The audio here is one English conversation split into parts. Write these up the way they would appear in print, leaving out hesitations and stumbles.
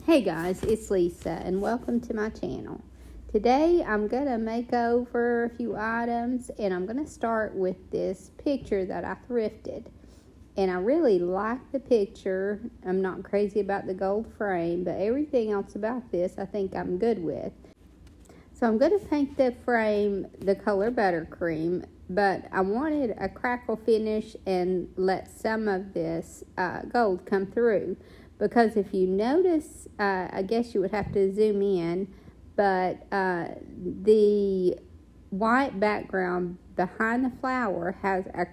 Hey guys, it's Lisa and welcome to my channel. Today I'm going to make over a few items and I'm going to start with this picture that I thrifted. And I really like the picture. I'm not crazy about the gold frame, but everything else about this I think I'm good with. So I'm going to paint the frame the color Buttercream, but I wanted a crackle finish and let some of this gold come through. Because if you notice, I guess you would have to zoom in, but the white background behind the flower has a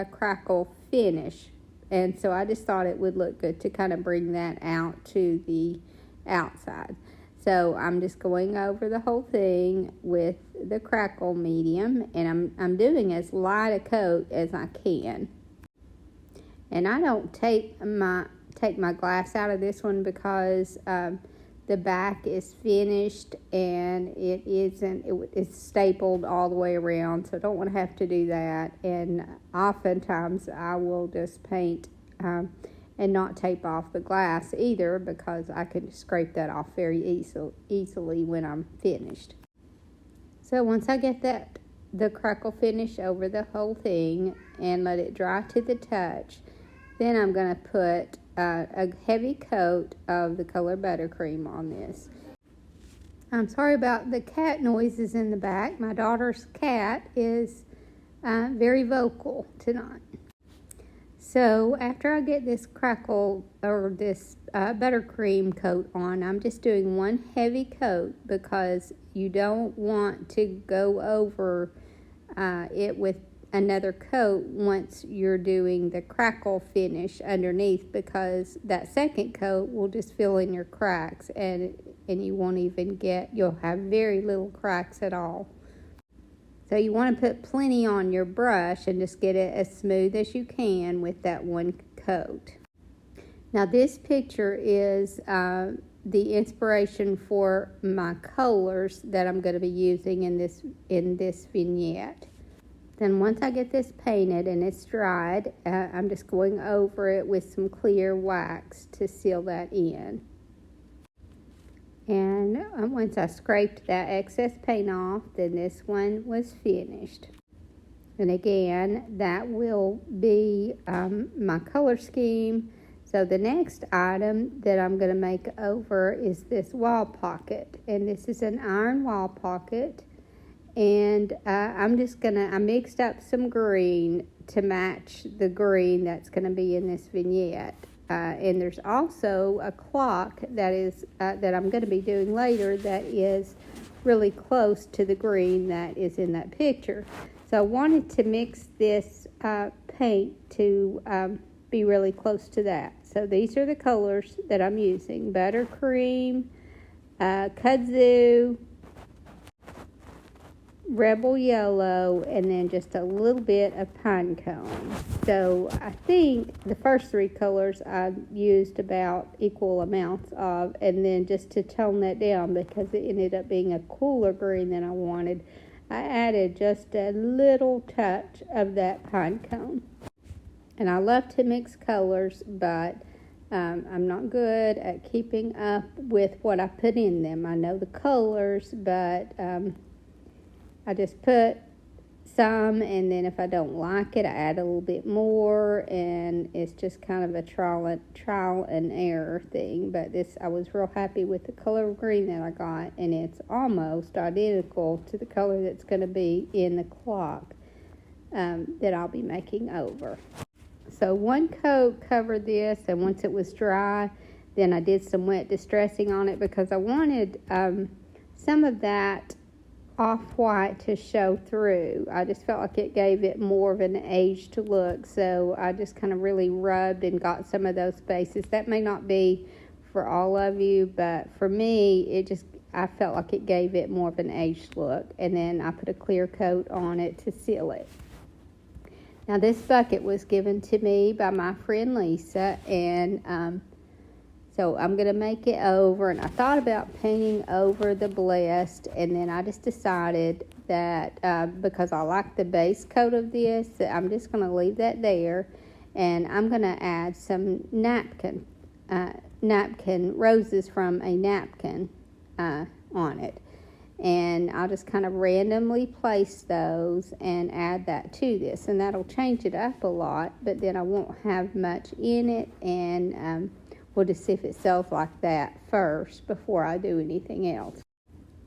crackle finish. And so I just thought it would look good to kind of bring that out to the outside. So I'm just going over the whole thing with the crackle medium, and I'm doing as light a coat as I can. And I don't take my glass out of this one because the back is finished and it's stapled all the way around, so I don't want to have to do that. And oftentimes I will just paint and not tape off the glass either, because I can scrape that off very easily when I'm finished. So once I get the crackle finish over the whole thing and let it dry to the touch, then I'm going to put a heavy coat of the color Buttercream on this. I'm sorry about the cat noises in the back. My daughter's cat is very vocal tonight. So after I get this crackle or this Buttercream coat on, I'm just doing one heavy coat because you don't want to go over it with another coat once you're doing the crackle finish underneath, because that second coat will just fill in your cracks and you won't even you'll have very little cracks at all. So you want to put plenty on your brush and just get it as smooth as you can with that one coat. Now this picture is the inspiration for my colors that I'm going to be using in this vignette. Then once I get this painted and it's dried, I'm just going over it with some clear wax to seal that in. And once I scraped that excess paint off, then this one was finished. And again, that will be my color scheme. So the next item that I'm going to make over is this wall pocket. And this is an iron wall pocket. And I mixed up some green to match the green that's going to be in this vignette. And there's also a clock that I'm going to be doing later that is really close to the green that is in that picture. So I wanted to mix this paint to be really close to that. So these are the colors that I'm using: Buttercream, Kudzu, Rebel Yellow, and then just a little bit of pine cone. So I think the first three colors I used about equal amounts of, and then just to tone that down because it ended up being a cooler green than I wanted, I added just a little touch of that pine cone. And I love to mix colors, but I'm not good at keeping up with what I put in them. I know the colors, but I just put some, and then if I don't like it, I add a little bit more, and it's just kind of a trial and error thing. But I was real happy with the color of green that I got, and it's almost identical to the color that's going to be in the clock that I'll be making over. So one coat covered this, and once it was dry, then I did some wet distressing on it because I wanted some of that off-white to show through. I just felt like it gave it more of an aged look, so I just kind of really rubbed and got some of those spaces. That may not be for all of you, but for me, I felt like it gave it more of an aged look. And then I put a clear coat on it to seal it. Now this bucket was given to me by my friend Lisa, and so I'm going to make it over, and I thought about painting over the Blessed, and then I just decided that because I like the base coat of this, that I'm just going to leave that there, and I'm going to add some napkin napkin, roses from a napkin on it. And I'll just kind of randomly place those and add that to this, and that'll change it up a lot, but then I won't have much in it, and we'll just see if it sells like that first before I do anything else.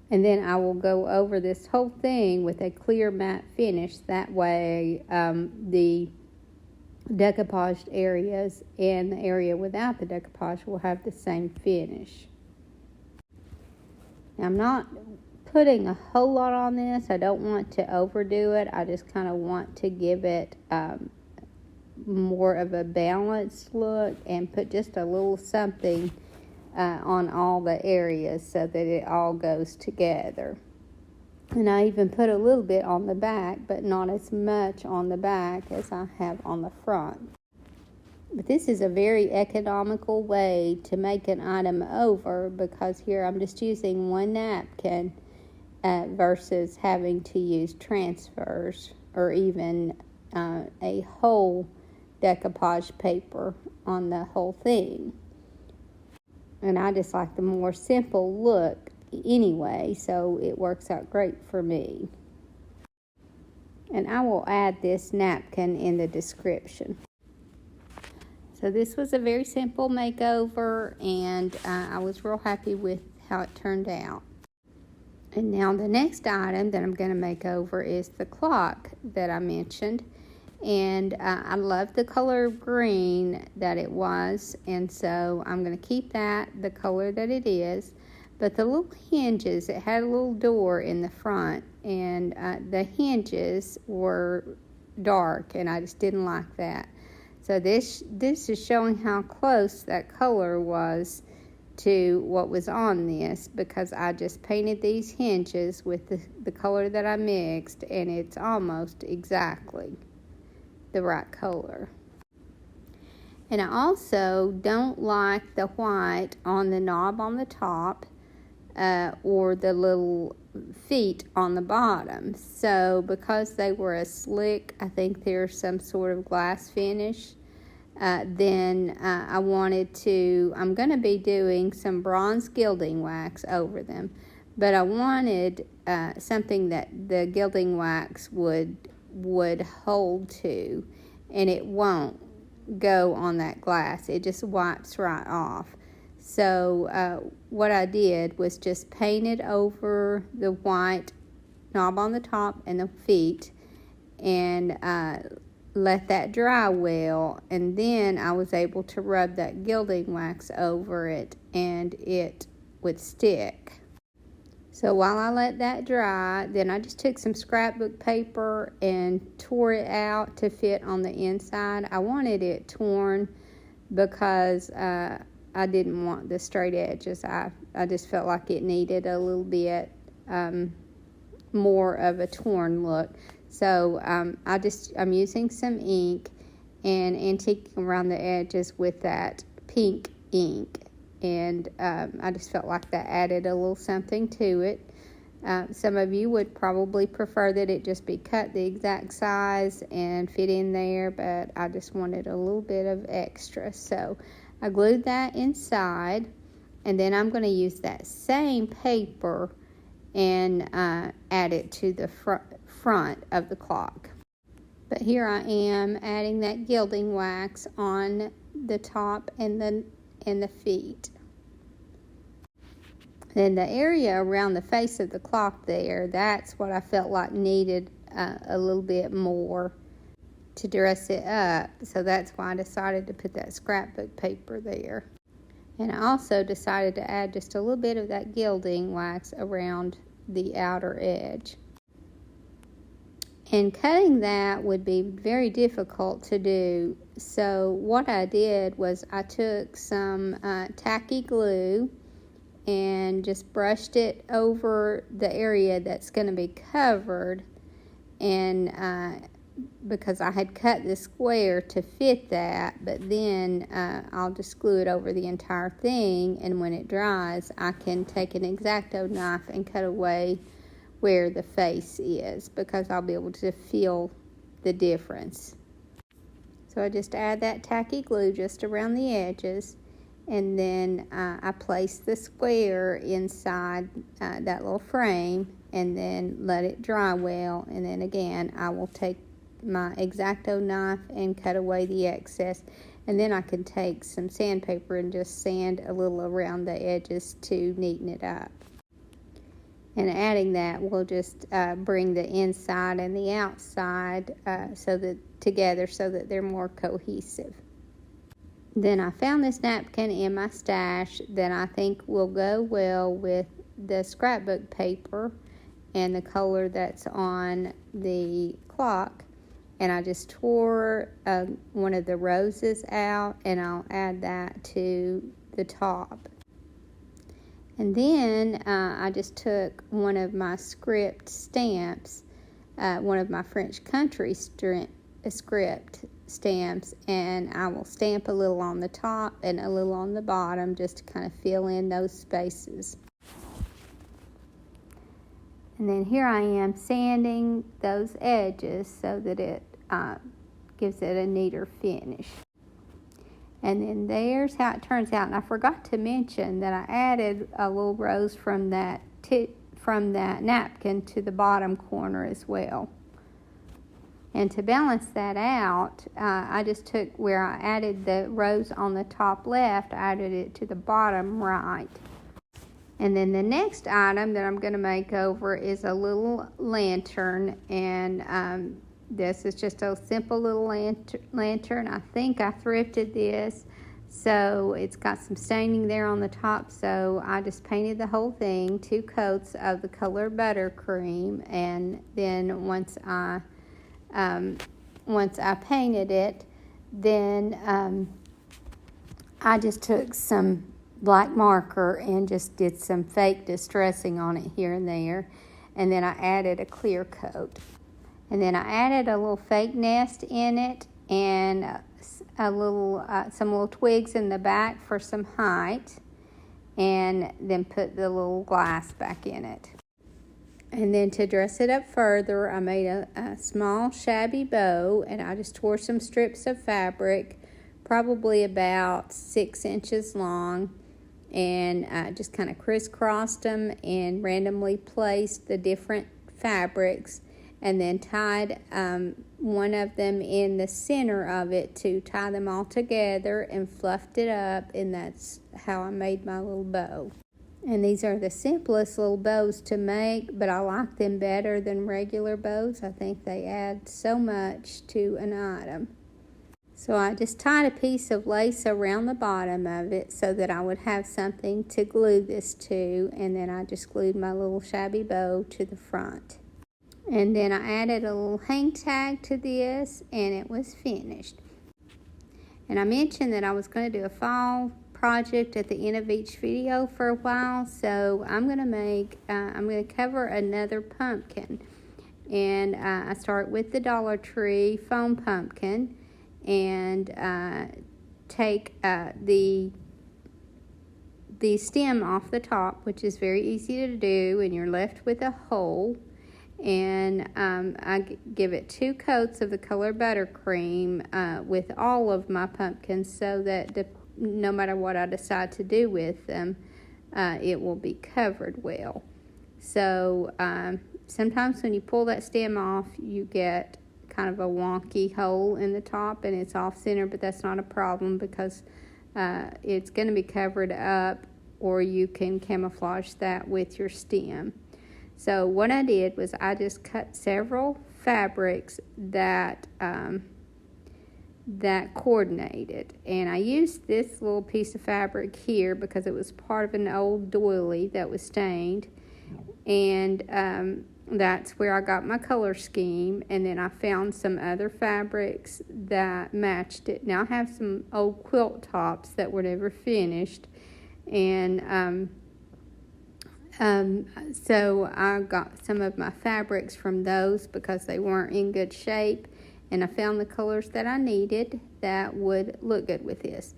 And then I will go over this whole thing with a clear matte finish. That way the decoupaged areas and the area without the decoupage will have the same finish. Now, I'm not putting a whole lot on this. I don't want to overdo it. I just kind of want to give it more of a balanced look and put just a little something on all the areas so that it all goes together. And I even put a little bit on the back, but not as much on the back as I have on the front. But this is a very economical way to make an item over, because here I'm just using one napkin versus having to use transfers or even a whole decoupage paper on the whole thing. And I just like the more simple look anyway, so it works out great for me. And I will add this napkin in the description. So this was a very simple makeover, and I was real happy with how it turned out. And now the next item that I'm going to make over is the clock that I mentioned. And I love the color green that it was, and so I'm going to keep that the color that it is. But the little hinges, it had a little door in the front, and the hinges were dark, and I just didn't like that. So this is showing how close that color was to what was on this, because I just painted these hinges with the color that I mixed, and it's almost exactly the right color. And I also don't like the white on the knob on the top or the little feet on the bottom. So because they were a slick, I think there's some sort of glass finish, then I'm going to be doing some bronze gilding wax over them, but I wanted something that the gilding wax would hold to, and it won't go on that glass. It just wipes right off. So what I did was just painted over the white knob on the top and the feet, and let that dry well, and then I was able to rub that gilding wax over it, and it would stick. So while I let that dry, then I just took some scrapbook paper and tore it out to fit on the inside. I wanted it torn because I didn't want the straight edges. I just felt like it needed a little bit more of a torn look. So I'm using some ink and antiquing around the edges with that pink ink. And I just felt like that added a little something to it. Some of you would probably prefer that it just be cut the exact size and fit in there, but I just wanted a little bit of extra. So I glued that inside, and then I'm going to use that same paper and add it to the front of the clock. But here I am adding that gilding wax on the top and the feet. Then the area around the face of the clock there, that's what I felt like needed a little bit more to dress it up. So that's why I decided to put that scrapbook paper there. And I also decided to add just a little bit of that gilding wax around the outer edge. And cutting that would be very difficult to do. So what I did was I took some tacky glue and just brushed it over the area that's going to be covered, and because I had cut the square to fit that, but then I'll just glue it over the entire thing, and when it dries I can take an X-Acto knife and cut away where the face is, because I'll be able to feel the difference. So I just add that tacky glue just around the edges, and then I place the square inside that little frame and then let it dry well, and then again I will take my X-Acto knife and cut away the excess, and then I can take some sandpaper and just sand a little around the edges to neaten it up. And adding that will just bring the inside and the outside together so that they're more cohesive. Then I found this napkin in my stash that I think will go well with the scrapbook paper and the color that's on the clock. And I just tore one of the roses out, and I'll add that to the top. And then I just took one of my script stamps, one of my French country script stamps, and I will stamp a little on the top and a little on the bottom just to kind of fill in those spaces. And then here I am sanding those edges so that it gives it a neater finish. And then there's how it turns out. And I forgot to mention that I added a little rose from that napkin to the bottom corner as well. And to balance that out, I just took where I added the rose on the top left, I added it to the bottom right. And then the next item that I'm going to make over is a little lantern, and this is just a simple little lantern. I think I thrifted this, so it's got some staining there on the top, so I just painted the whole thing, 2 coats of the color Buttercream, and then once I painted it, then I just took some black marker and just did some fake distressing on it here and there, and then I added a clear coat. And then I added a little fake nest in it and some little twigs in the back for some height, and then put the little glass back in it. And then to dress it up further, I made a small shabby bow, and I just tore some strips of fabric, probably about 6 inches long, and just kind of crisscrossed them and randomly placed the different fabrics, and then tied one of them in the center of it to tie them all together and fluffed it up, and that's how I made my little bow. And these are the simplest little bows to make, but I like them better than regular bows. I think they add so much to an item. So I just tied a piece of lace around the bottom of it so that I would have something to glue this to, and then I just glued my little shabby bow to the front. And then I added a little hang tag to this, and it was finished. And I mentioned that I was going to do a fall project at the end of each video for a while, so I'm going to cover another pumpkin. And I start with the Dollar Tree foam pumpkin, and take the stem off the top, which is very easy to do, and you're left with a hole. And I give it 2 coats of the color Buttercream with all of my pumpkins, so that no matter what I decide to do with them, it will be covered well. So sometimes when you pull that stem off, you get kind of a wonky hole in the top, and it's off center, but that's not a problem because it's going to be covered up, or you can camouflage that with your stem. So what I did was I just cut several fabrics that coordinated, and I used this little piece of fabric here because it was part of an old doily that was stained, and that's where I got my color scheme. And then I found some other fabrics that matched it. Now I have some old quilt tops that were never finished, and so I got some of my fabrics from those because they weren't in good shape, and I found the colors that I needed that would look good with this.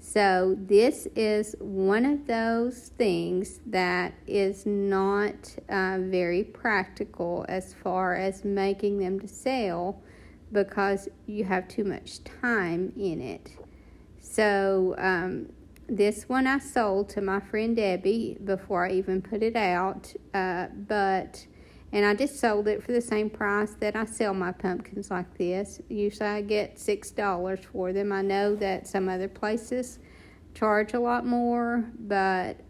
So this is one of those things that is not very practical as far as making them to sell, because you have too much time in it. So this one I sold to my friend Debbie before I even put it out, and I just sold it for the same price that I sell my pumpkins like this. Usually I get $6 for them. I know that some other places charge a lot more, but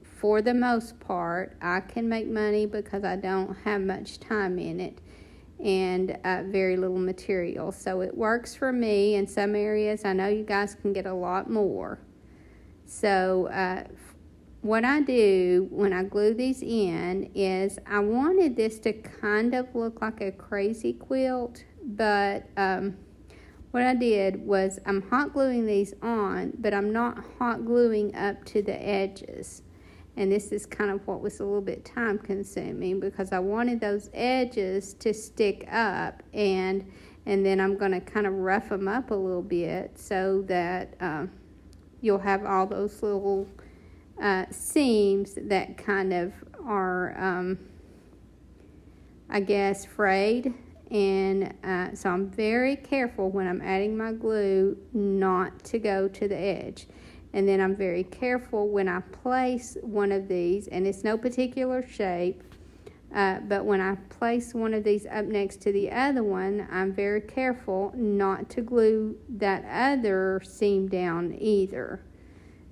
for the most part, I can make money because I don't have much time in it and very little material. So it works for me. In some areas, I know you guys can get a lot more. So what I do when I glue these in is I wanted this to kind of look like a crazy quilt, but what I did was I'm hot gluing these on, but I'm not hot gluing up to the edges. And this is kind of what was a little bit time consuming because I wanted those edges to stick up, and then I'm going to kind of rough them up a little bit so that you'll have all those little seams that kind of are, I guess, frayed. And so I'm very careful when I'm adding my glue not to go to the edge. And then I'm very careful when I place one of these, and it's no particular shape, but when I place one of these up next to the other one, I'm very careful not to glue that other seam down either.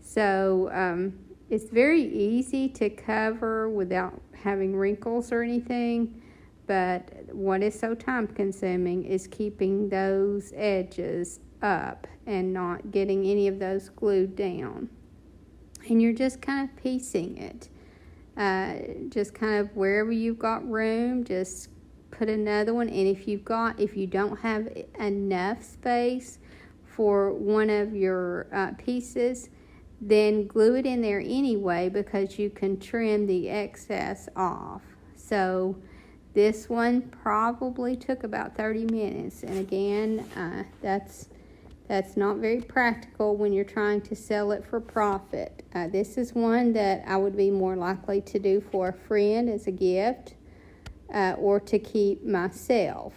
So it's very easy to cover without having wrinkles or anything, but what is so time consuming is keeping those edges up and not getting any of those glued down. And you're just kind of piecing it. Just kind of wherever you've got room, just put another one. And if you don't have enough space for one of your pieces, then glue it in there anyway, because you can trim the excess off. So this one probably took about 30 minutes. And again, that's not very practical when you're trying to sell it for profit. This is one that I would be more likely to do for a friend as a gift or to keep myself.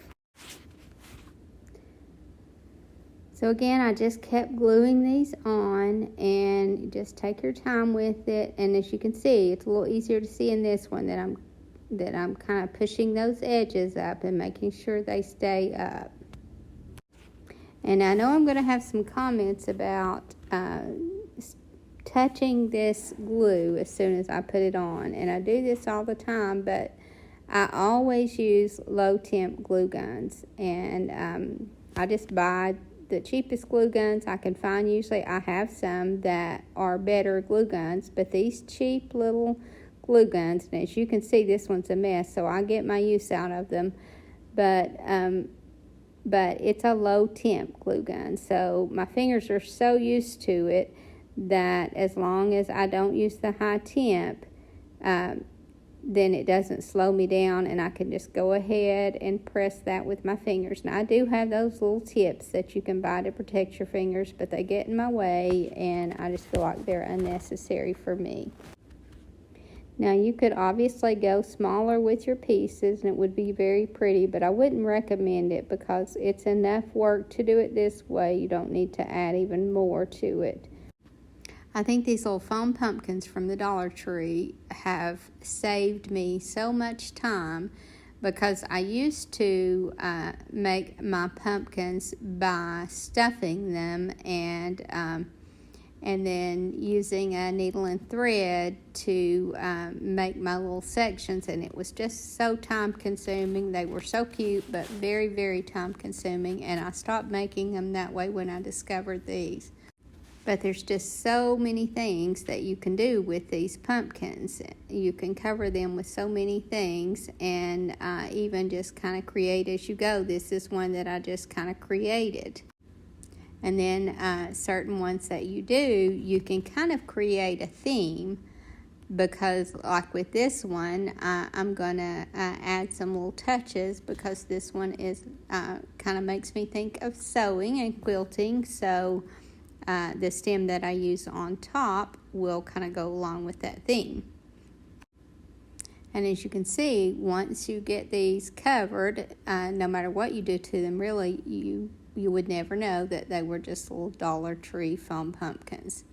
So again, I just kept gluing these on, and just take your time with it. And as you can see, it's a little easier to see in this one that I'm kind of pushing those edges up and making sure they stay up. And I know I'm going to have some comments about touching this glue as soon as I put it on. And I do this all the time, but I always use low temp glue guns. And I just buy the cheapest glue guns I can find. Usually I have some that are better glue guns, but these cheap little glue guns, and as you can see, this one's a mess, so I get my use out of them. But it's a low temp glue gun, so my fingers are so used to it that as long as I don't use the high temp, then it doesn't slow me down, and I can just go ahead and press that with my fingers. Now I do have those little tips that you can buy to protect your fingers, but they get in my way, and I just feel like they're unnecessary for me. Now you could obviously go smaller with your pieces and it would be very pretty, but I wouldn't recommend it because it's enough work to do it this way. You don't need to add even more to it. I think these little foam pumpkins from the Dollar Tree have saved me so much time, because I used to make my pumpkins by stuffing them and then using a needle and thread to make my little sections, and it was just so time consuming. They were so cute, but very, very time consuming, and I stopped making them that way when I discovered these. But there's just so many things that you can do with these pumpkins. You can cover them with so many things, and even just kind of create as you go. This is one that I just kind of created. And then certain ones that you do, you can kind of create a theme, because like with this one, I'm going to add some little touches, because this one is kind of makes me think of sewing and quilting. So the stem that I use on top will kind of go along with that theme. And as you can see, once you get these covered, no matter what you do to them, really, you would never know that they were just little Dollar Tree foam pumpkins.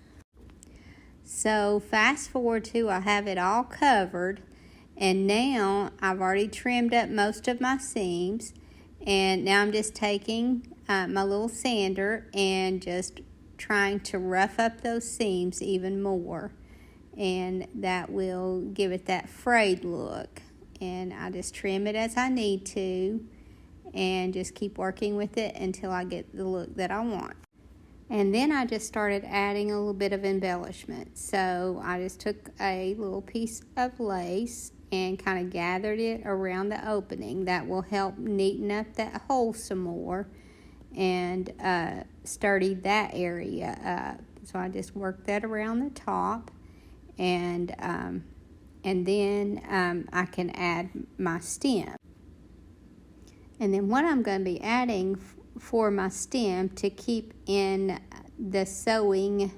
So fast forward to I have it all covered, and now I've already trimmed up most of my seams, and now I'm just taking my little sander and just trying to rough up those seams even more, and that will give it that frayed look. And I just trim it as I need to and just keep working with it until I get the look that I want. And then I just started adding a little bit of embellishment. So I just took a little piece of lace and kind of gathered it around the opening. That will help neaten up that hole some more and sturdy that area up. So I just worked that around the top, and then I can add my stem. And then what I'm going to be adding for my stem to keep in the sewing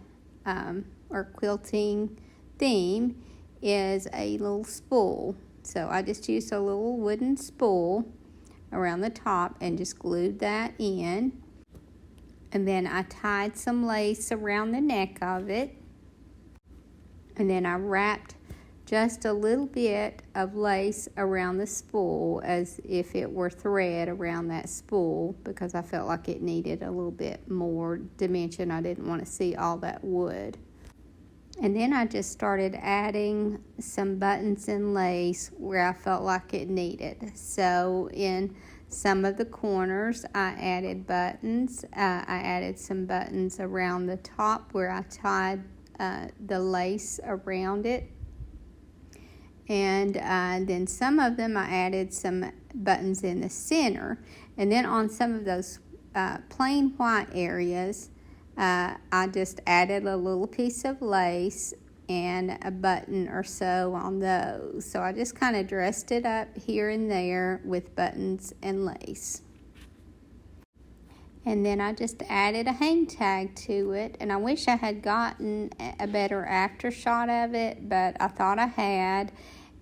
or quilting theme is a little spool. So I just used a little wooden spool around the top and just glued that in. And then I tied some lace around the neck of it. And then I wrapped just a little bit of lace around the spool as if it were thread around that spool, because I felt like it needed a little bit more dimension. I didn't want to see all that wood. And then I just started adding some buttons and lace where I felt like it needed. So in some of the corners I added buttons. I added some buttons around the top where I tied the lace around it. And then some of them I added some buttons in the center. And then on some of those plain white areas, I just added a little piece of lace and a button or so on those. So I just kind of dressed it up here and there with buttons and lace. And then I just added a hang tag to it, and I wish I had gotten a better after shot of it, but I thought I had,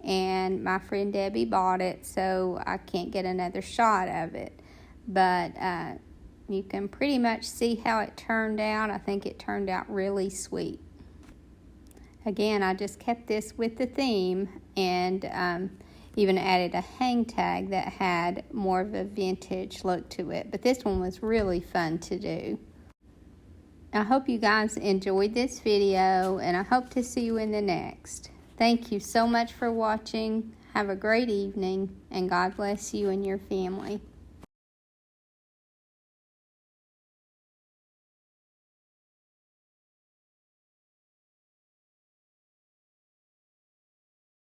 and my friend Debbie bought it, so I can't get another shot of it. But you can pretty much see how it turned out. I think it turned out really sweet. Again, I just kept this with the theme, and even added a hang tag that had more of a vintage look to it. But this one was really fun to do. I hope you guys enjoyed this video, and I hope to see you in the next. Thank you so much for watching. Have a great evening, and God bless you and your family.